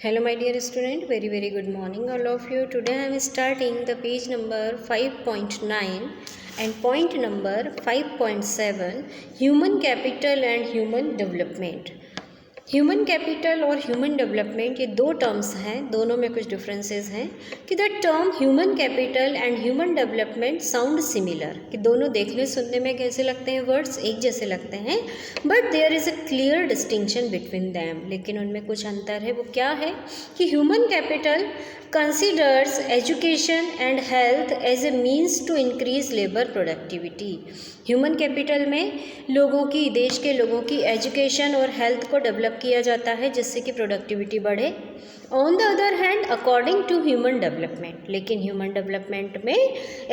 Hello my dear student, very good morning all of you. Today I am starting the page number 5.9 and point number 5.7 human capital and human development. Human capital और human development ये दो terms हैं, दोनों में कुछ differences हैं कि the term human capital and human development sound similar, कि दोनों देखने सुनने में कैसे लगते हैं, वर्ड्स एक जैसे लगते हैं, but there is a clear distinction between them, लेकिन उनमें कुछ अंतर है। वो क्या है कि human capital considers education and health as a means to increase labor productivity. Human capital में लोगों की, देश के लोगों की एजुकेशन और हेल्थ को डेवलप किया जाता है जिससे कि प्रोडक्टिविटी बढ़े। On the other hand according to human development, लेकिन ह्यूमन डेवलपमेंट में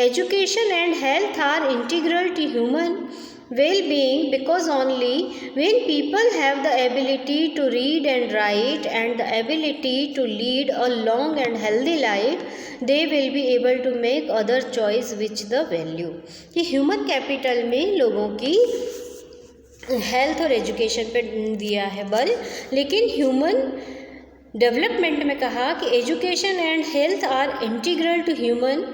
education and health are integral to human well-being, because only when people have the ability to read and write and the ability to lead a long and healthy life, they will be able to make other choice which the value. कि human capital में लोगों की health और education पे दिया है बल, लेकिन ह्यूमन डेवलपमेंट में कहा कि education and health are integral to human,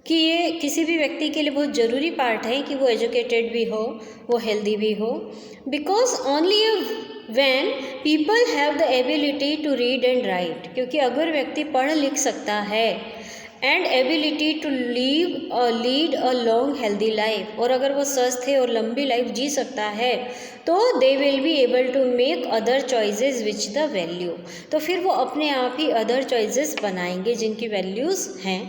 कि ये किसी भी व्यक्ति के लिए बहुत ज़रूरी पार्ट है कि वो एजुकेटेड भी हो, वो हेल्दी भी हो, because only when people have the ability to read and write, क्योंकि अगर व्यक्ति पढ़ लिख सकता है and ability to lead a long healthy life, और अगर वो स्वस्थ है और लंबी लाइफ जी सकता है, तो they will be able to make other choices which the value, तो फिर वो अपने आप ही अदर चॉइसेस बनाएंगे जिनकी वैल्यूज़ हैं।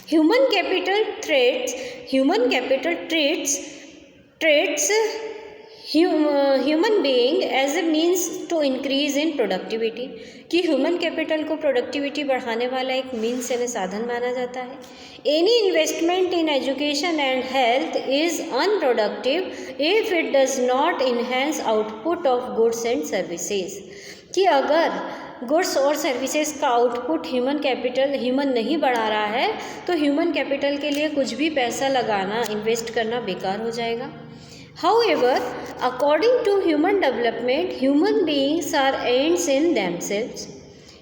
Human capital traits human being as a means to increase in productivity, कि ह्यूमन कैपिटल को प्रोडक्टिविटी बढ़ाने वाला एक मीन्स यानी साधन माना जाता है। Any investment in education and health is unproductive if it does not enhance output of goods and services, कि अगर गुड्स और सर्विसेज का आउटपुट ह्यूमन नहीं बढ़ा रहा है तो ह्यूमन कैपिटल के लिए कुछ भी पैसा लगाना, इन्वेस्ट करना बेकार हो जाएगा। However according to human development, human beings are ends in themselves,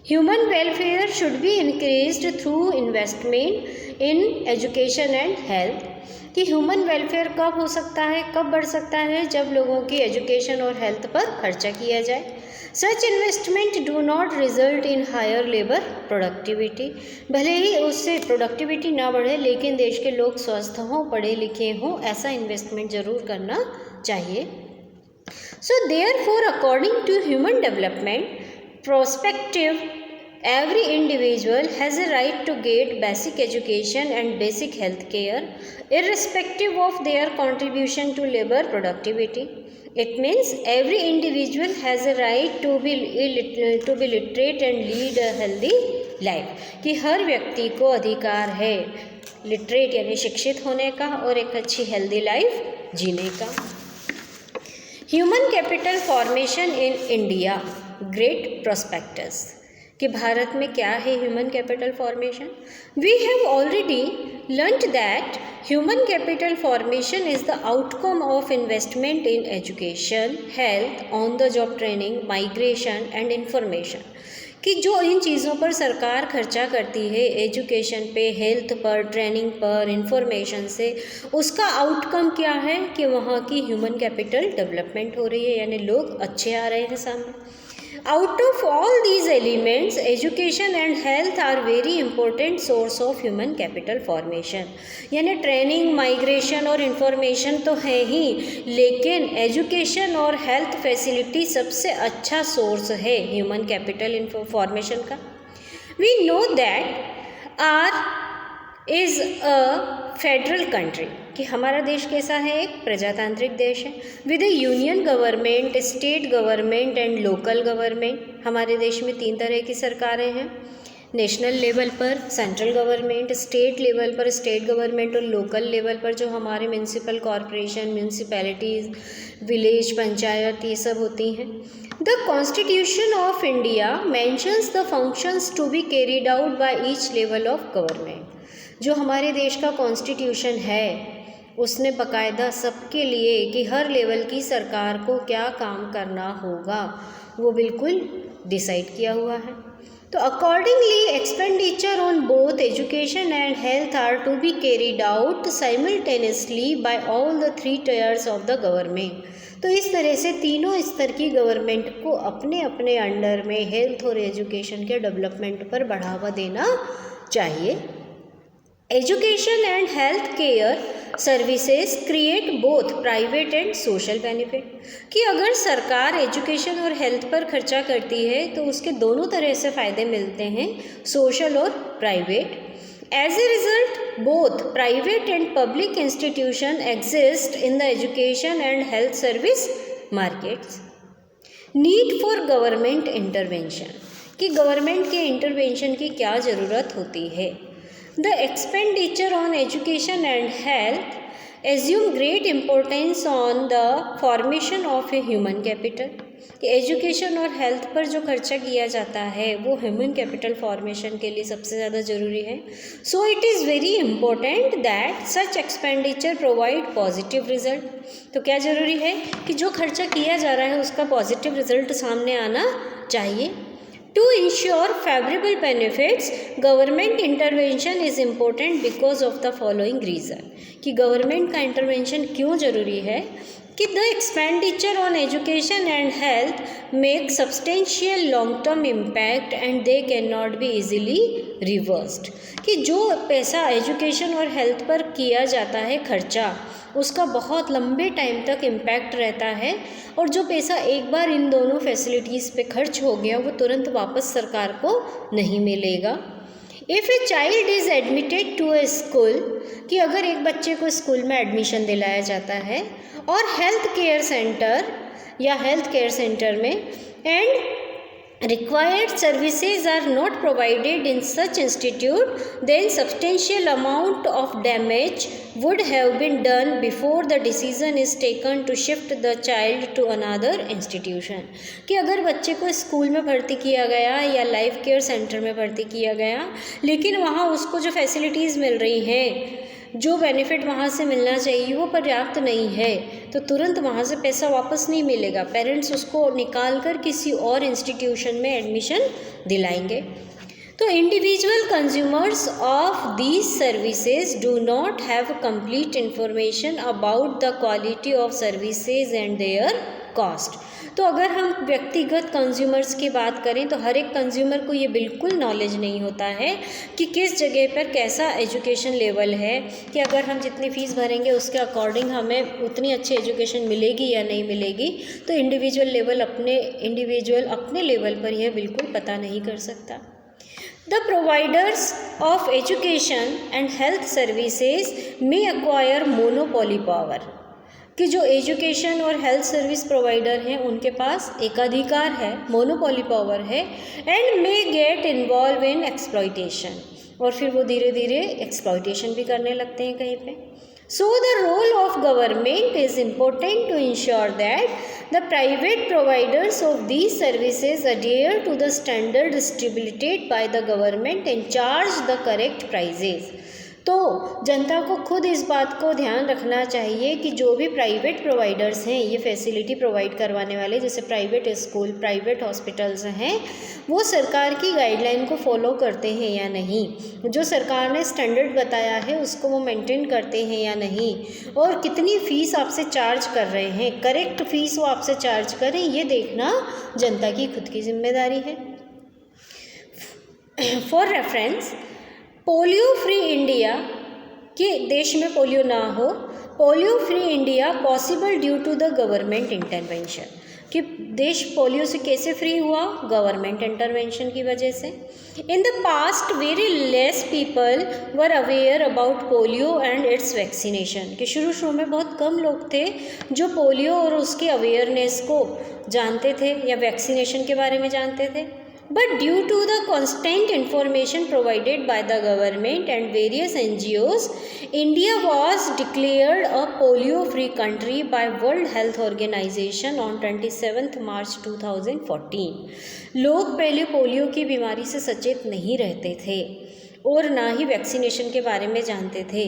human welfare should be increased through investment in education and health, कि ह्यूमन वेलफेयर कब हो सकता है, कब बढ़ सकता है, जब लोगों की एजुकेशन और हेल्थ पर खर्चा किया जाए। Such investment do not result in higher labour productivity, भले ही उससे प्रोडक्टिविटी ना बढ़े लेकिन देश के लोग स्वस्थ हों, पढ़े लिखे हों, ऐसा इन्वेस्टमेंट ज़रूर करना चाहिए। So therefore according to human development prospective, every individual has a right to get basic education and basic health care irrespective of their contribution to labor productivity. It means every individual has a right to be literate and lead a healthy life, कि हर व्यक्ति को अधिकार है literate यानी शिक्षित होने का और एक अच्छी हेल्दी लाइफ जीने का। Human capital formation in India, great prospects, कि भारत में क्या है human capital formation. We have already learned that human capital formation is the outcome of investment in education, health, on the job training, migration and information, कि जो इन चीज़ों पर सरकार खर्चा करती है, एजुकेशन पे, हेल्थ पर, ट्रेनिंग पर, इंफॉर्मेशन से, उसका आउटकम क्या है कि वहाँ की ह्यूमन कैपिटल डेवलपमेंट हो रही है, यानी लोग अच्छे आ रहे हैं सामने। Out of all these elements, education and health are very important source of human capital formation, यानी ट्रेनिंग, माइग्रेशन और इंफॉर्मेशन तो है ही, लेकिन एजुकेशन और हेल्थ फैसिलिटी सबसे अच्छा सोर्स है ह्यूमन कैपिटल फॉर्मेशन का। We know that our is a federal country, कि हमारा देश कैसा है, एक प्रजातांत्रिक देश है, with a union government, state government and local government. हमारे देश में 3 तरह की सरकारें हैं, नेशनल लेवल पर सेंट्रल गवर्नमेंट, स्टेट लेवल पर स्टेट गवर्नमेंट और लोकल लेवल पर जो हमारे municipal corporation, municipalities, village panchayat, ये सब होती हैं। The constitution of India mentions the functions to be carried out by each level of government. जो हमारे देश का कॉन्स्टिट्यूशन है उसने बाकायदा सबके लिए कि हर लेवल की सरकार को क्या काम करना होगा वो बिल्कुल डिसाइड किया हुआ है। तो accordingly expenditure on both education and health are to be carried out simultaneously by all the 3 tiers of the government. तो इस तरह से तीनों स्तर की गवर्नमेंट को अपने अपने अंडर में हेल्थ और एजुकेशन के डेवलपमेंट पर बढ़ावा देना चाहिए। Education and health care services create both private and social benefit, कि अगर सरकार एजुकेशन और हेल्थ पर खर्चा करती है तो उसके दोनों तरह से फ़ायदे मिलते हैं, सोशल और private. As a result both private and public institution exist in the education and health service markets. Need for government intervention, कि गवर्नमेंट के इंटरवेंशन की क्या ज़रूरत होती है। The expenditure on education and health assume great importance on the formation of a human capital, कि education और health पर जो खर्चा किया जाता है वो ह्यूमन कैपिटल फॉर्मेशन के लिए सबसे ज़्यादा ज़रूरी है। So it is very important that such expenditure provide positive result. तो क्या ज़रूरी है कि जो खर्चा किया जा रहा है उसका पॉजिटिव रिजल्ट सामने आना चाहिए। To ensure favorable benefits, government intervention is important because of the following reason, कि गवर्नमेंट का इंटरवेंशन क्यों ज़रूरी है, कि the expenditure on education and health make substantial long-term impact and they cannot be easily reversed, कि जो पैसा education और हेल्थ पर किया जाता है खर्चा, उसका बहुत लंबे टाइम तक इम्पैक्ट रहता है, और जो पैसा एक बार इन दोनों फैसिलिटीज़ पे खर्च हो गया वो तुरंत वापस सरकार को नहीं मिलेगा। If a child is admitted to a school, कि अगर एक बच्चे को स्कूल में एडमिशन दिलाया जाता है और हेल्थ केयर सेंटर में and required services are not provided in such institute, then substantial amount of damage would have been done before the decision is taken to shift the child to another institution, कि अगर बच्चे को school में भर्ती किया गया या life care centre में भर्ती किया गया, लेकिन वहाँ उसको जो फैसिलिटीज़ मिल रही हैं, जो बेनिफिट वहाँ से मिलना चाहिए वो पर्याप्त नहीं है, तो तुरंत वहाँ से पैसा वापस नहीं मिलेगा। पेरेंट्स उसको निकाल कर किसी और इंस्टीट्यूशन में एडमिशन दिलाएंगे। तो individual consumers of these services do not have complete information about the quality of services and there cost. तो अगर हम व्यक्तिगत कंज्यूमर्स की बात करें तो हर एक कंज्यूमर को ये बिल्कुल नॉलेज नहीं होता है कि किस जगह पर कैसा एजुकेशन लेवल है, कि अगर हम जितनी फ़ीस भरेंगे उसके अकॉर्डिंग हमें उतनी अच्छी एजुकेशन मिलेगी या नहीं मिलेगी। तो इंडिविजुअल अपने लेवल पर यह बिल्कुल पता नहीं कर सकता। The providers of education and health services may acquire monopoly power, कि जो एजुकेशन और हेल्थ सर्विस प्रोवाइडर हैं उनके पास एकाधिकार है, मोनोपोली पावर है, and may get involve in exploitation, और फिर वो धीरे धीरे एक्सप्लॉयटेशन भी करने लगते हैं कहीं पे। So the role of government is important to ensure that the private providers of these services adhere to the standard stipulated by the government and charge the correct prices. तो जनता को खुद इस बात को ध्यान रखना चाहिए कि जो भी प्राइवेट प्रोवाइडर्स हैं, ये फैसिलिटी प्रोवाइड करवाने वाले, जैसे प्राइवेट स्कूल, प्राइवेट हॉस्पिटल्स हैं, वो सरकार की गाइडलाइन को फॉलो करते हैं या नहीं, जो सरकार ने स्टैंडर्ड बताया है उसको वो मेंटेन करते हैं या नहीं, और कितनी फ़ीस आपसे चार्ज कर रहे हैं, करेक्ट फ़ीस वो आपसे चार्ज करें, ये देखना जनता की खुद की जिम्मेदारी है। For reference, polio free India, कि देश में पोलियो ना हो, polio free India possible due to the government intervention, कि देश पोलियो से कैसे फ्री हुआ, गवर्नमेंट इंटरवेंशन की वजह से। In the past very less people were aware about polio and it's vaccination, कि शुरू में बहुत कम लोग थे जो पोलियो और उसके अवेयरनेस को जानते थे या वैक्सीनेशन के बारे में जानते थे। But due to the constant information provided by the government and various NGOs, India was declared a polio-free country by World Health Organization on 27th March 2014. लोग पहले पोलियो की बीमारी से सचेत नहीं रहते थे, और ना ही वैक्सीनेशन के बारे में जानते थे।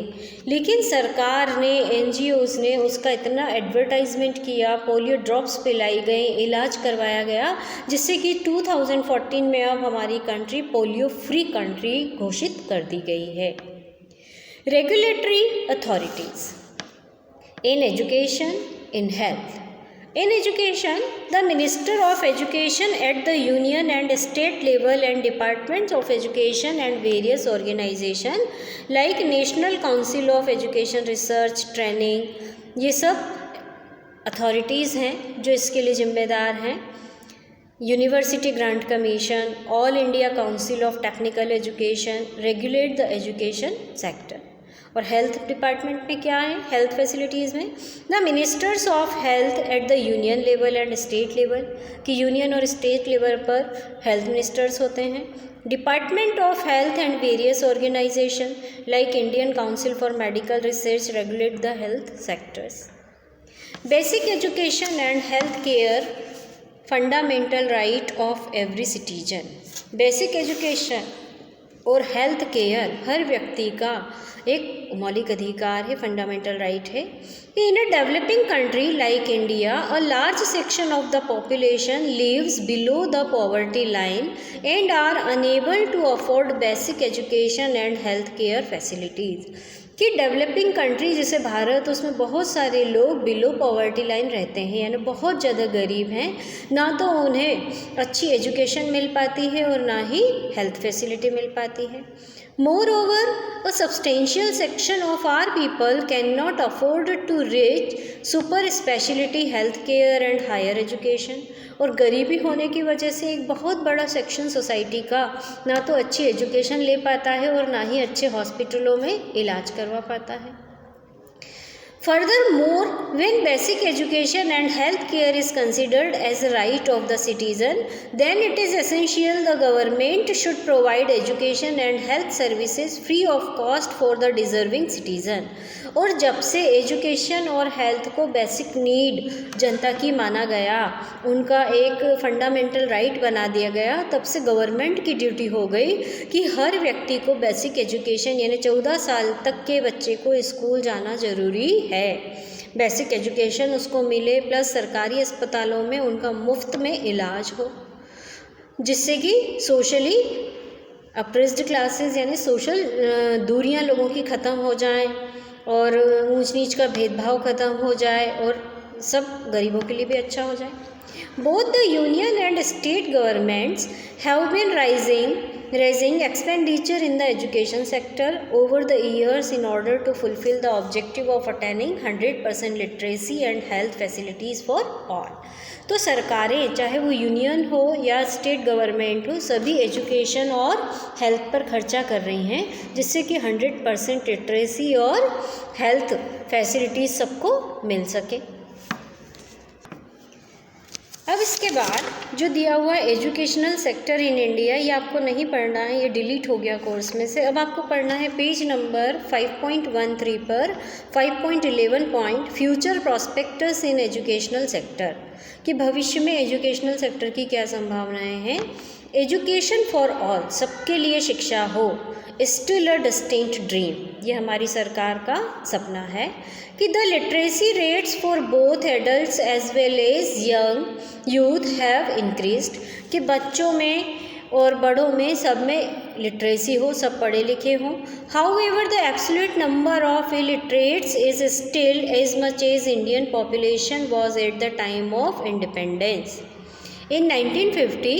लेकिन सरकार ने, NGOs ने उसका इतना एडवर्टाइजमेंट किया, पोलियो ड्रॉप्स पिलाई गई, इलाज करवाया गया, जिससे कि 2014 में अब हमारी कंट्री पोलियो फ्री कंट्री घोषित कर दी गई है। Regulatory authorities in education, in health. In education, the Minister of Education at the union and state level and departments of education and various organizations like National Council of Education Research Training, ये सब authorities हैं जो इसके लिए जिम्मेदार हैं। University grant commission, all India council of technical education regulate the education sector. और health department में क्या है, हेल्थ फैसिलिटीज़ में the ministers of health at the union level and state level, कि यूनियन और स्टेट लेवल पर health ministers होते हैं। Department of health and various organization like Indian council for medical research regulate the health sectors. Basic education and health care fundamental right of every citizen. Basic education और health care हर व्यक्ति का एक मौलिक अधिकार है, फंडामेंटल राइट है। In a developing country like India, a large section of the population lives below the poverty line and are unable to afford basic education and health care facilities. कि developing country जैसे भारत, उसमें बहुत सारे लोग below poverty line रहते हैं, यानी बहुत ज़्यादा गरीब हैं, ना तो उन्हें अच्छी एजुकेशन मिल पाती है और ना ही हेल्थ फैसिलिटी मिल पाती है। Moreover, a substantial section of our people cannot afford to reach super specialty health care and higher education। और गरीबी होने की वजह से एक बहुत बड़ा सेक्शन सोसाइटी का ना तो अच्छी एजुकेशन ले पाता है और ना ही अच्छे हॉस्पिटलों में इलाज करवा पाता है। Furthermore, when basic education and health care is considered as a right of the citizen, then it is essential the government should provide education and health services free of cost for the deserving citizen। और जब से education और health को basic need जनता की माना गया, उनका एक फंडामेंटल राइट बना दिया गया, तब से गवर्नमेंट की ड्यूटी हो गई कि हर व्यक्ति को बेसिक एजुकेशन, यानी 14 साल तक के बच्चे को स्कूल जाना ज़रूरी है। बेसिक एजुकेशन उसको मिले, प्लस सरकारी अस्पतालों में उनका मुफ्त में इलाज हो, जिससे कि सोशली अप्रेस्ड क्लासेस यानी सोशल दूरियां लोगों की ख़त्म हो जाएं और ऊंच नीच का भेदभाव ख़त्म हो जाए और सब गरीबों के लिए भी अच्छा हो जाए। Both the union and state governments have been raising expenditure in the education sector over the years in order to fulfill the objective of attaining 100% literacy and health facilities for all। तो सरकारें, चाहे वो union हो या state government हो, सभी education और health पर खर्चा कर रही हैं, जिससे कि 100% लिटरेसी और हेल्थ फैसिलिटीज़ सबको मिल सके। अब इसके बाद जो दिया हुआ एजुकेशनल सेक्टर इन इंडिया, ये आपको नहीं पढ़ना है, ये डिलीट हो गया कोर्स में से। अब आपको पढ़ना है पेज नंबर 5.13 पर 5.11 future prospectus in educational sector, कि भविष्य में एजुकेशनल सेक्टर की क्या संभावनाएं हैं। एजुकेशन फॉर ऑल, सबके लिए शिक्षा हो, स्टिल अ डिस्टिंक्ट ड्रीम, ये हमारी सरकार का सपना है कि the literacy rates for both adults as well as young youth have increased, कि बच्चों में और बड़ों में सब में लिटरेसी हो, सब पढ़े लिखे हों। However the absolute number of illiterates is still as much as Indian population was at the time of independence. In 1950,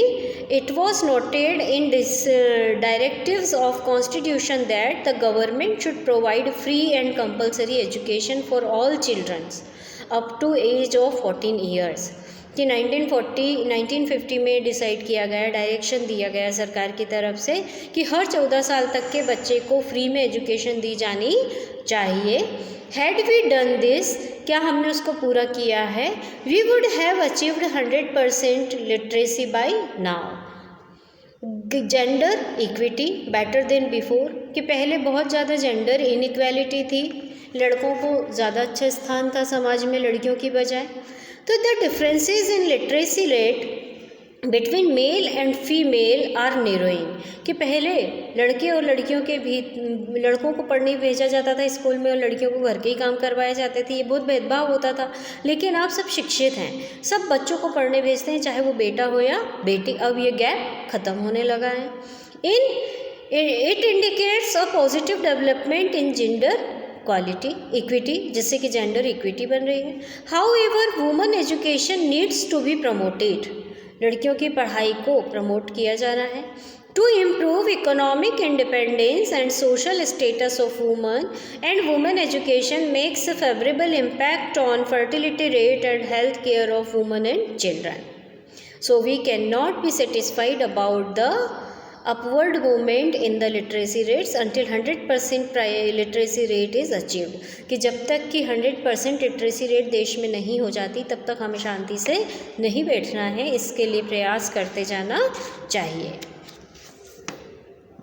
it was noted in directives of Constitution that the government should provide free and compulsory education for all children up to age of 14 years। कि 1950 में decide किया गया, direction दिया गया सरकार की तरफ से कि हर 14 साल तक के बच्चे को फ्री में एजुकेशन दी जानी चाहिए। हैड वी डन दिस, क्या हमने उसको पूरा किया है? We would have achieved 100% literacy by now. Gender equity better than before, कि पहले बहुत ज़्यादा जेंडर इनइक्वालिटी थी, लड़कों को ज़्यादा अच्छा स्थान था समाज में लड़कियों की बजाय। तो the differences in literacy rate between male and female are narrowing, कि पहले लड़के और लड़कियों के भी, लड़कों को पढ़ने भेजा जाता था स्कूल में और लड़कियों को घर के ही काम करवाए जाते थे, ये बहुत भेदभाव होता था। लेकिन अब सब शिक्षित हैं, सब बच्चों को पढ़ने भेजते हैं, चाहे वो बेटा हो या बेटी। अब ये गैप ख़त्म होने लगा है। It indicates a positive development in gender quality equity, जिससे कि जेंडर इक्विटी बन रही है। However woman education needs to be promoted, लड़कियों की पढ़ाई को प्रमोट किया जा रहा है। To improve economic independence and social status of woman and women education makes a favourable impact on fertility rate and health care of woman and children. So we can not be satisfied about the upward movement in the literacy rates until 100% literacy rate is achieved, कि जब तक कि 100% literacy rate देश में नहीं हो जाती तब तक हमें शांति से नहीं बैठना है, इसके लिए प्रयास करते जाना चाहिए।